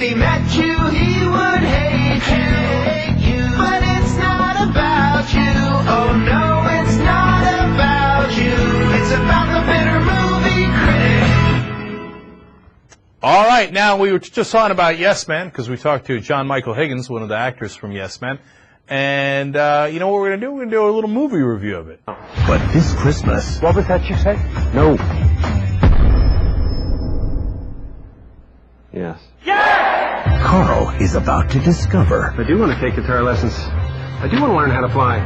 he met you, he would hate you. But it's not about you. Oh no, it's not about you. It's about the bitter movie critic. All right, now we were just talking about Yes Man because we talked to John Michael Higgins, one of the actors from Yes Man. And you know what we're going to do? We're going to do a little movie review of it. But this Christmas... What was that you said? No. Yes. Carl is about to discover I do want to take guitar lessons. I do want to learn how to fly.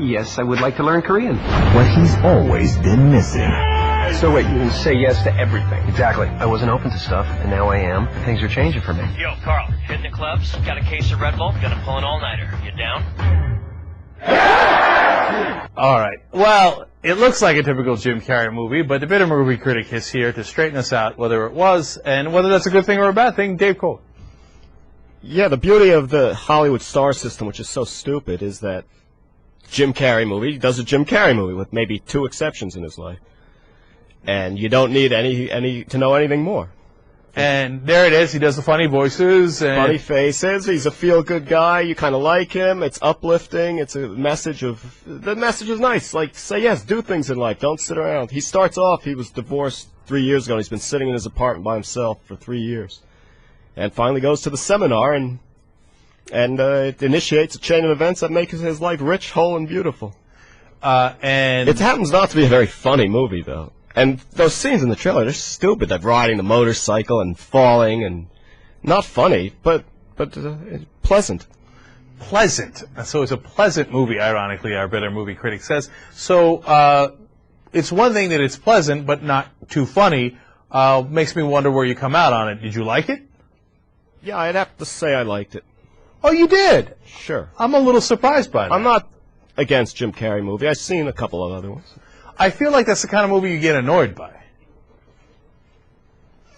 Yes, I would like to learn Korean. what he's always been missing. So wait, you can say yes to everything. Exactly. I wasn't open to stuff, and now I am. Things are changing for me. Yo, Carl, hitting the clubs, got a case of Red Bull, gonna pull an all-nighter. You down? All right. Well, it looks like a typical Jim Carrey movie, but the bitter movie critic is here to straighten us out whether it was and whether that's a good thing or a bad thing. Dave Cole. Yeah, the beauty of the Hollywood star system, which is so stupid, is that Jim Carrey movie does a Jim Carrey movie with maybe 2 exceptions in his life. And you don't need any to know anything more. And there it is. He does the funny voices. And Funny faces. He's a feel-good guy. You kind of like him. It's uplifting. It's a message of... The message is nice. Like, say yes. Do things in life. Don't sit around. He starts off, he was divorced 3 years ago. And he's been sitting in his apartment by himself for 3 years. And finally goes to the seminar and it initiates a chain of events that make his life rich, whole, and beautiful. and It happens not to be a very funny movie, though. And those scenes in the trailer, they're stupid. They're riding the motorcycle and falling and not funny, but pleasant. pleasant. So it's a pleasant movie, ironically, our bitter movie critic says. So it's one thing that it's pleasant, but not too funny. Makes me wonder where you come out on it. Did you like it? Yeah, I'd have to say I liked it. Oh, you did? Sure. I'm a little surprised by that. I'm not against Jim Carrey movie. I've seen a couple of other ones. I feel like that's the kind of movie you get annoyed by.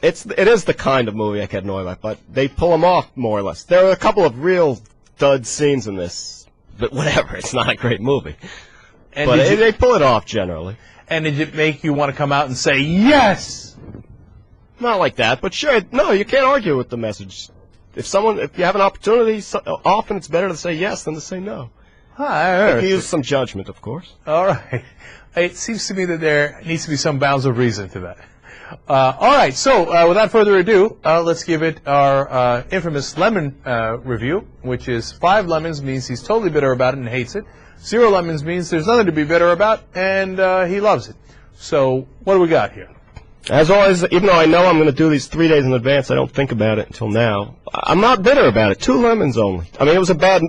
It is the kind of movie I get annoyed by, but they pull them off more or less. There are a couple of real dud scenes in this, but whatever. It's not a great movie. And But did they pull it off generally. and did it make you want to come out and say, yes? Not like that, but sure. No, you can't argue with the message. If you have an opportunity, often it's better to say yes than to say no. You can use some judgment, of course. All right. It seems to me that there needs to be some bounds of reason to that. All right. So without further ado, let's give it our infamous lemon review, which is 5 lemons means he's totally bitter about it and hates it. 0 lemons means there's nothing to be bitter about, and he loves it. So what do we got here? As always, even though I know I'm going to do these 3 days in advance, I don't think about it until now. I'm not bitter about it. 2 lemons only. I mean, it was a bad,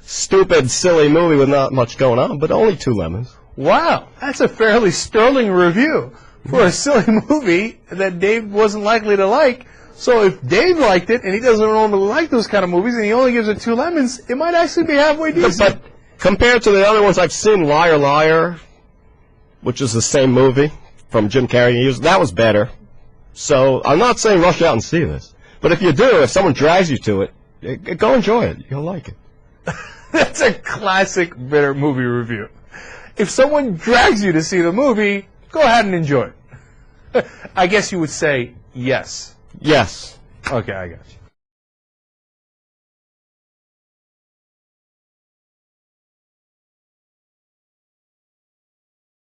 stupid, silly movie with not much going on, but only 2 lemons. Wow, that's a fairly sterling review for a silly movie that Dave wasn't likely to like. So if Dave liked it, and he doesn't normally like those kind of movies, and he only gives it 2 lemons, it might actually be halfway decent. But compared to the other ones I've seen, Liar Liar, which is the same movie from Jim Carrey, that was better. So I'm not saying rush out and see this. But if you do, if someone drags you to it, go enjoy it. You'll like it. That's a classic bitter movie review. If someone drags you to see the movie, go ahead and enjoy it. I guess you would say yes. Yes. Okay, I got you.